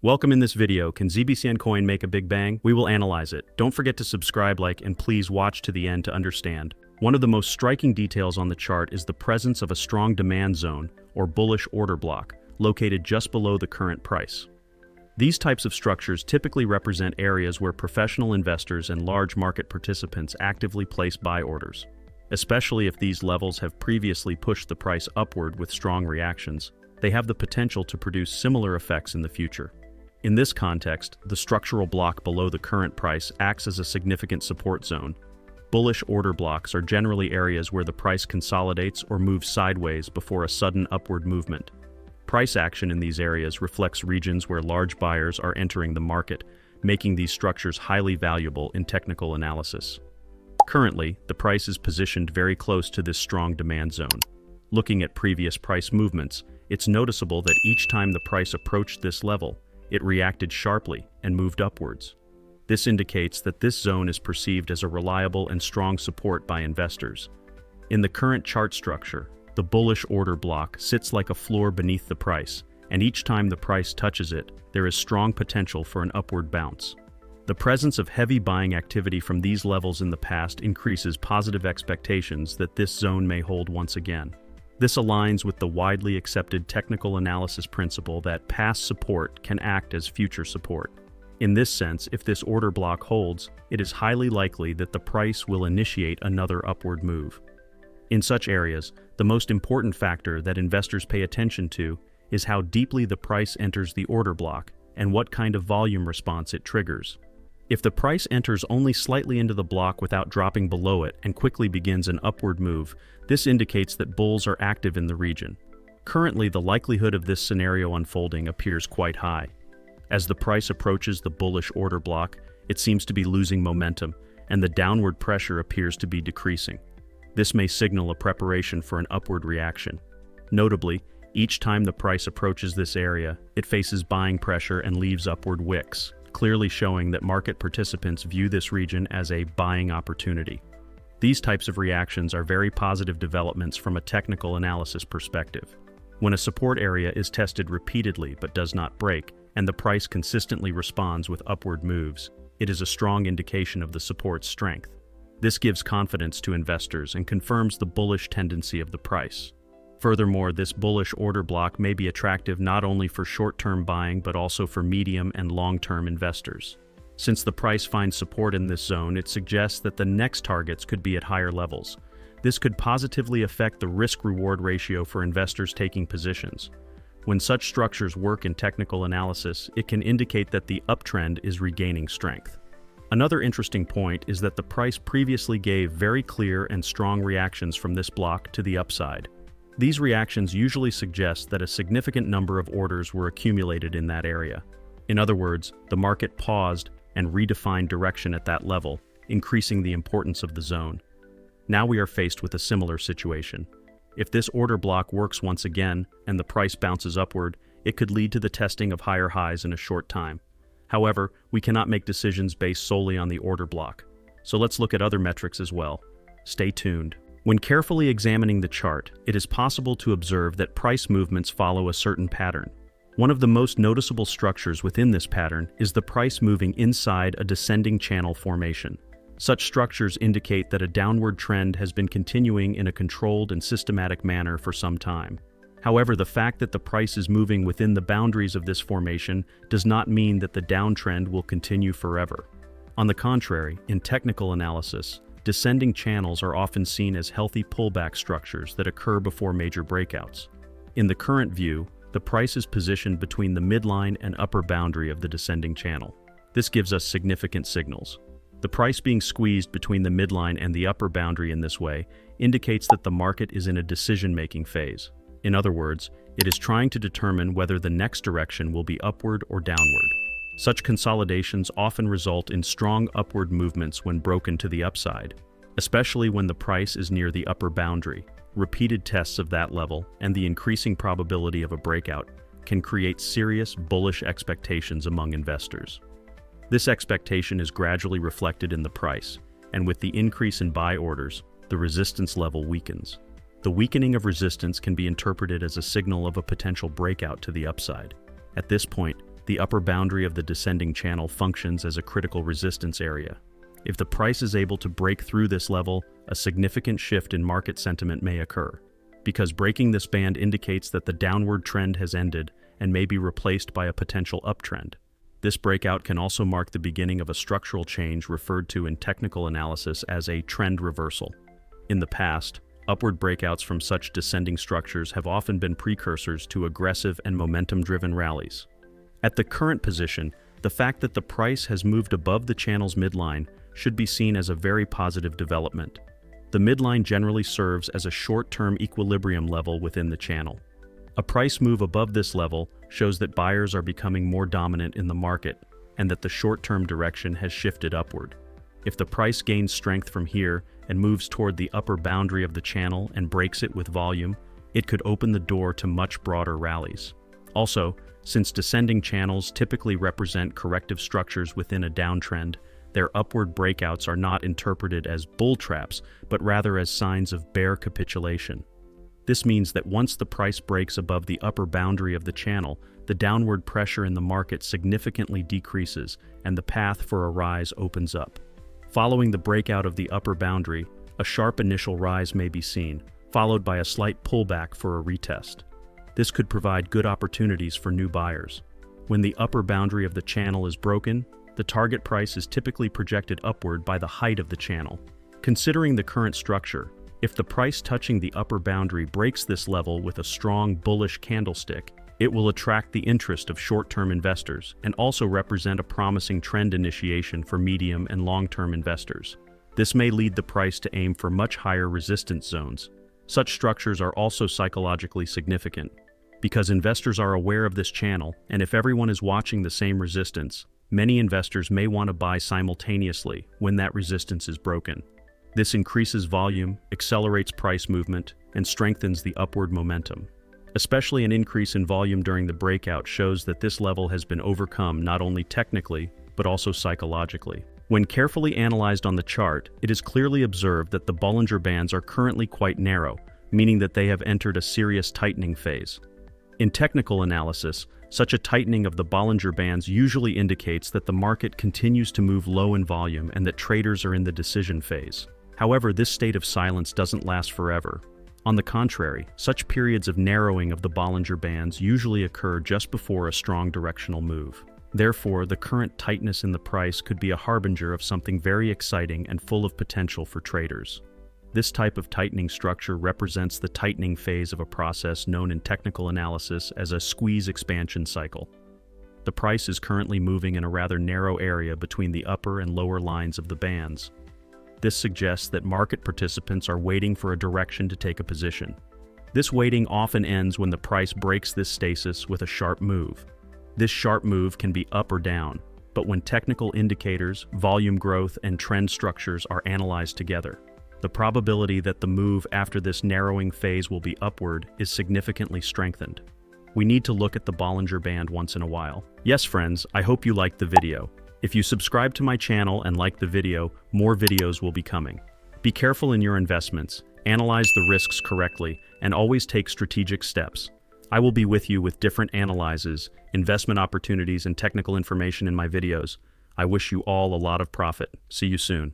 Welcome. In this video, can Zbcn coin make a big bang? We will analyze it. Don't forget to subscribe, like, and please watch to the end to understand. One of the most striking details on the chart is the presence of a strong demand zone, or bullish order block, located just below the current price. These types of structures typically represent areas where professional investors and large market participants actively place buy orders, especially if these levels have previously pushed the price upward with strong reactions. They have the potential to produce similar effects in the future. In this context, the structural block below the current price acts as a significant support zone. Bullish order blocks are generally areas where the price consolidates or moves sideways before a sudden upward movement. Price action in these areas reflects regions where large buyers are entering the market, making these structures highly valuable in technical analysis. Currently, the price is positioned very close to this strong demand zone. Looking at previous price movements, it's noticeable that each time the price approached this level, it reacted sharply and moved upwards. This indicates that this zone is perceived as a reliable and strong support by investors. In the current chart structure, the bullish order block sits like a floor beneath the price, and each time the price touches it, there is strong potential for an upward bounce. The presence of heavy buying activity from these levels in the past increases positive expectations that this zone may hold once again. This aligns with the widely accepted technical analysis principle that past support can act as future support. In this sense, if this order block holds, it is highly likely that the price will initiate another upward move. In such areas, the most important factor that investors pay attention to is how deeply the price enters the order block and what kind of volume response it triggers. If the price enters only slightly into the block without dropping below it and quickly begins an upward move, this indicates that bulls are active in the region. Currently, the likelihood of this scenario unfolding appears quite high. As the price approaches the bullish order block, it seems to be losing momentum, and the downward pressure appears to be decreasing. This may signal a preparation for an upward reaction. Notably, each time the price approaches this area, it faces buying pressure and leaves upward wicks, clearly showing that market participants view this region as a buying opportunity. These types of reactions are very positive developments from a technical analysis perspective. When a support area is tested repeatedly but does not break, and the price consistently responds with upward moves, it is a strong indication of the support's strength. This gives confidence to investors and confirms the bullish tendency of the price. Furthermore, this bullish order block may be attractive not only for short-term buying but also for medium and long-term investors. Since the price finds support in this zone, it suggests that the next targets could be at higher levels. This could positively affect the risk-reward ratio for investors taking positions. When such structures work in technical analysis, it can indicate that the uptrend is regaining strength. Another interesting point is that the price previously gave very clear and strong reactions from this block to the upside. These reactions usually suggest that a significant number of orders were accumulated in that area. In other words, the market paused and redefined direction at that level, increasing the importance of the zone. Now we are faced with a similar situation. If this order block works once again and the price bounces upward, it could lead to the testing of higher highs in a short time. However, we cannot make decisions based solely on the order block. So let's look at other metrics as well. Stay tuned. When carefully examining the chart, it is possible to observe that price movements follow a certain pattern. One of the most noticeable structures within this pattern is the price moving inside a descending channel formation. Such structures indicate that a downward trend has been continuing in a controlled and systematic manner for some time. However, the fact that the price is moving within the boundaries of this formation does not mean that the downtrend will continue forever. On the contrary, in technical analysis, descending channels are often seen as healthy pullback structures that occur before major breakouts. In the current view, the price is positioned between the midline and upper boundary of the descending channel. This gives us significant signals. The price being squeezed between the midline and the upper boundary in this way indicates that the market is in a decision-making phase. In other words, it is trying to determine whether the next direction will be upward or downward. Such consolidations often result in strong upward movements when broken to the upside, especially when the price is near the upper boundary. Repeated tests of that level and the increasing probability of a breakout can create serious bullish expectations among investors. This expectation is gradually reflected in the price, and with the increase in buy orders, the resistance level weakens. The weakening of resistance can be interpreted as a signal of a potential breakout to the upside. At this point, The upper boundary of the descending channel functions as a critical resistance area. If the price is able to break through this level, a significant shift in market sentiment may occur, because breaking this band indicates that the downward trend has ended and may be replaced by a potential uptrend. This breakout can also mark the beginning of a structural change referred to in technical analysis as a trend reversal. In the past, upward breakouts from such descending structures have often been precursors to aggressive and momentum-driven rallies. At the current position, the fact that the price has moved above the channel's midline should be seen as a very positive development. The midline generally serves as a short-term equilibrium level within the channel. A price move above this level shows that buyers are becoming more dominant in the market and that the short-term direction has shifted upward. If the price gains strength from here and moves toward the upper boundary of the channel and breaks it with volume, it could open the door to much broader rallies. Also, since descending channels typically represent corrective structures within a downtrend, their upward breakouts are not interpreted as bull traps, but rather as signs of bear capitulation. This means that once the price breaks above the upper boundary of the channel, the downward pressure in the market significantly decreases and the path for a rise opens up. Following the breakout of the upper boundary, a sharp initial rise may be seen, followed by a slight pullback for a retest. This could provide good opportunities for new buyers. When the upper boundary of the channel is broken, the target price is typically projected upward by the height of the channel. Considering the current structure, if the price touching the upper boundary breaks this level with a strong bullish candlestick, it will attract the interest of short-term investors and also represent a promising trend initiation for medium and long-term investors. This may lead the price to aim for much higher resistance zones. Such structures are also psychologically significant, because investors are aware of this channel, and if everyone is watching the same resistance, many investors may want to buy simultaneously when that resistance is broken. This increases volume, accelerates price movement, and strengthens the upward momentum. Especially an increase in volume during the breakout shows that this level has been overcome not only technically, but also psychologically. When carefully analyzed on the chart, it is clearly observed that the Bollinger Bands are currently quite narrow, meaning that they have entered a serious tightening phase. In technical analysis, such a tightening of the Bollinger Bands usually indicates that the market continues to move low in volume and that traders are in the decision phase. However, this state of silence doesn't last forever. On the contrary, such periods of narrowing of the Bollinger Bands usually occur just before a strong directional move. Therefore, the current tightness in the price could be a harbinger of something very exciting and full of potential for traders. This type of tightening structure represents the tightening phase of a process known in technical analysis as a squeeze expansion cycle. The price is currently moving in a rather narrow area between the upper and lower lines of the bands. This suggests that market participants are waiting for a direction to take a position. This waiting often ends when the price breaks this stasis with a sharp move. This sharp move can be up or down, but when technical indicators, volume growth, and trend structures are analyzed together, the probability that the move after this narrowing phase will be upward is significantly strengthened. We need to look at the Bollinger Band once in a while. Yes, friends, I hope you liked the video. If you subscribe to my channel and like the video, more videos will be coming. Be careful in your investments, analyze the risks correctly, and always take strategic steps. I will be with you with different analyses, investment opportunities, and technical information in my videos. I wish you all a lot of profit. See you soon.